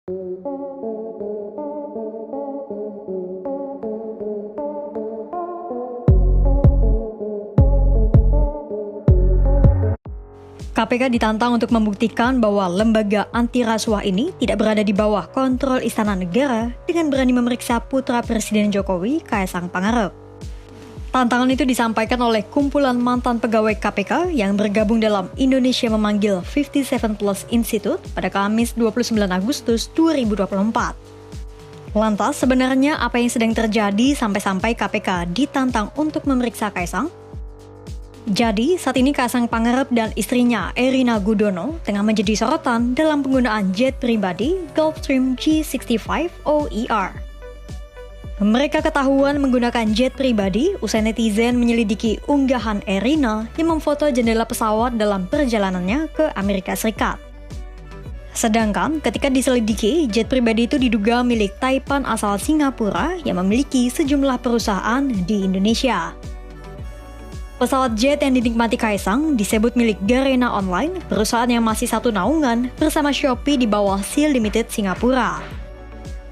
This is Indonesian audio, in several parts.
KPK ditantang untuk membuktikan bahwa lembaga anti rasuah ini tidak berada di bawah kontrol Istana Negara dengan berani memeriksa putra Presiden Jokowi, Kaesang Pangarep. Tantangan itu disampaikan oleh kumpulan mantan pegawai KPK yang bergabung dalam Indonesia Memanggil 57 Plus Institute pada Kamis 29 Agustus 2024. Lantas, sebenarnya apa yang sedang terjadi sampai-sampai KPK ditantang untuk memeriksa Kaesang? Jadi, saat ini Kaesang Pangarep dan istrinya Erina Gudono tengah menjadi sorotan dalam penggunaan jet pribadi Gulfstream G65 OER. Mereka ketahuan menggunakan jet pribadi usai netizen menyelidiki unggahan Erina yang memfoto jendela pesawat dalam perjalanannya ke Amerika Serikat. Sedangkan ketika diselidiki, jet pribadi itu diduga milik Taipan asal Singapura yang memiliki sejumlah perusahaan di Indonesia. Pesawat jet yang dinikmati Kaesang disebut milik Garena Online, perusahaan yang masih satu naungan bersama Shopee di bawah Sea Limited Singapura.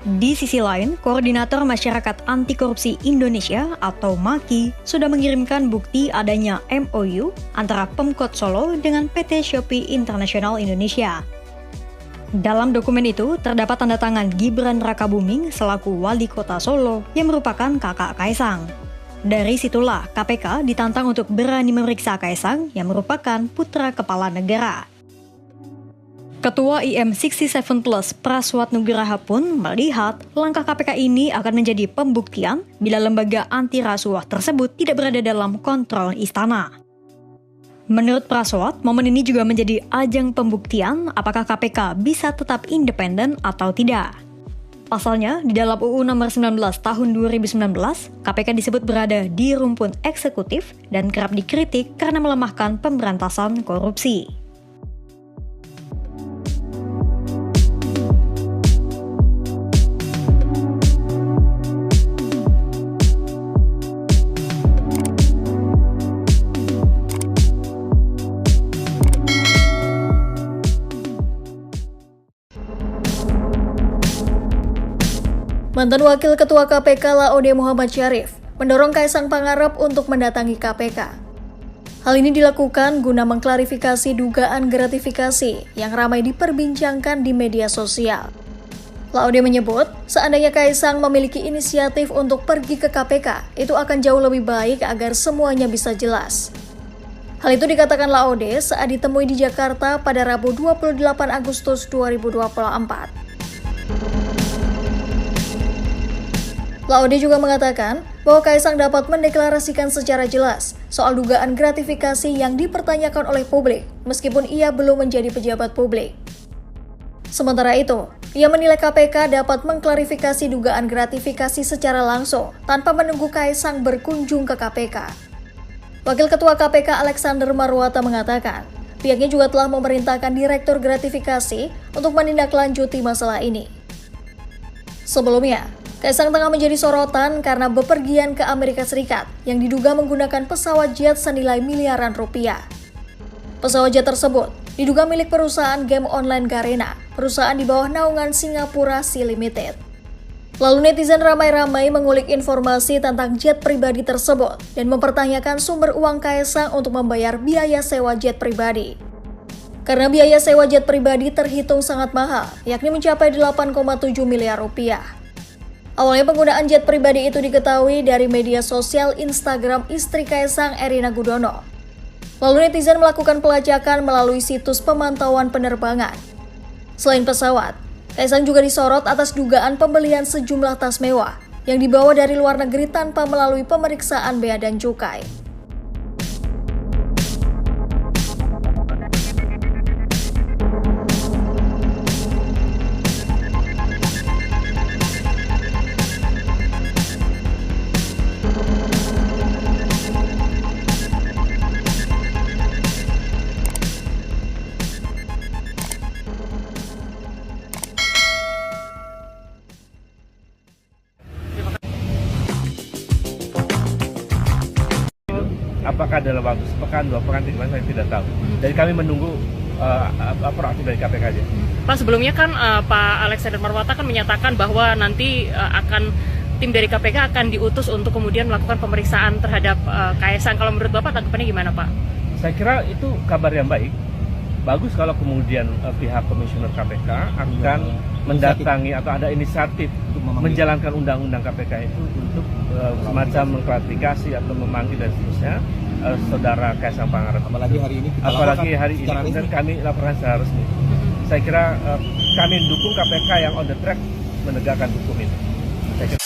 Di sisi lain, Koordinator Masyarakat Anti Korupsi Indonesia atau MAKI sudah mengirimkan bukti adanya MOU antara Pemkot Solo dengan PT Shopee International Indonesia. Dalam dokumen itu terdapat tanda tangan Gibran Rakabuming selaku Wali Kota Solo yang merupakan kakak Kaesang. Dari situlah KPK ditantang untuk berani memeriksa Kaesang yang merupakan putra kepala negara. Ketua IM67 Plus Praswat Nugraha pun melihat langkah KPK ini akan menjadi pembuktian bila lembaga anti rasuah tersebut tidak berada dalam kontrol istana. Menurut Praswat, momen ini juga menjadi ajang pembuktian apakah KPK bisa tetap independen atau tidak. Pasalnya, di dalam UU Nomor 19 Tahun 2019, KPK disebut berada di rumpun eksekutif dan kerap dikritik karena melemahkan pemberantasan korupsi. Mantan Wakil Ketua KPK Laode Muhammad Syarif mendorong Kaesang Pangarep untuk mendatangi KPK. Hal ini dilakukan guna mengklarifikasi dugaan gratifikasi yang ramai diperbincangkan di media sosial. Laode menyebut, seandainya Kaesang memiliki inisiatif untuk pergi ke KPK, itu akan jauh lebih baik agar semuanya bisa jelas. Hal itu dikatakan Laode saat ditemui di Jakarta pada Rabu 28 Agustus 2024. Laode juga mengatakan bahwa Kaesang dapat mendeklarasikan secara jelas soal dugaan gratifikasi yang dipertanyakan oleh publik meskipun ia belum menjadi pejabat publik. Sementara itu, ia menilai KPK dapat mengklarifikasi dugaan gratifikasi secara langsung tanpa menunggu Kaesang berkunjung ke KPK. Wakil Ketua KPK Alexander Marwata mengatakan, pihaknya juga telah memerintahkan Direktur Gratifikasi untuk menindaklanjuti masalah ini. Sebelumnya, Kaesang tengah menjadi sorotan karena bepergian ke Amerika Serikat yang diduga menggunakan pesawat jet senilai miliaran rupiah. Pesawat jet tersebut diduga milik perusahaan game online Garena, perusahaan di bawah naungan Singapura Sea Limited. Lalu netizen ramai-ramai mengulik informasi tentang jet pribadi tersebut dan mempertanyakan sumber uang Kaesang untuk membayar biaya sewa jet pribadi. Karena biaya sewa jet pribadi terhitung sangat mahal, yakni mencapai 8,7 miliar rupiah. Awalnya penggunaan jet pribadi itu diketahui dari media sosial Instagram istri Kaesang, Erina Gudono. Lalu netizen melakukan pelacakan melalui situs pemantauan penerbangan. Selain pesawat, Kaesang juga disorot atas dugaan pembelian sejumlah tas mewah yang dibawa dari luar negeri tanpa melalui pemeriksaan bea dan cukai. Apakah dalam waktu sepekan, 2 pekan, saya tidak tahu. Dan kami menunggu proaktif dari KPK aja. Pak, sebelumnya kan Pak Alexander Marwata kan menyatakan bahwa nanti tim dari KPK akan diutus untuk kemudian melakukan pemeriksaan terhadap Kaesang. Kalau menurut Bapak tanggapannya gimana, Pak? Saya kira itu kabar yang baik. Bagus kalau kemudian pihak komisioner KPK akan mendatangi atau ada inisiatif menjalankan undang-undang KPK itu untuk semacam mengklarifikasi atau memanggil dan seterusnya saudara Kaesang Pangarep. Apalagi hari ini kemudian kami laporkan secara resmi. Saya kira kami mendukung KPK yang on the track menegakkan hukum ini. Saya kira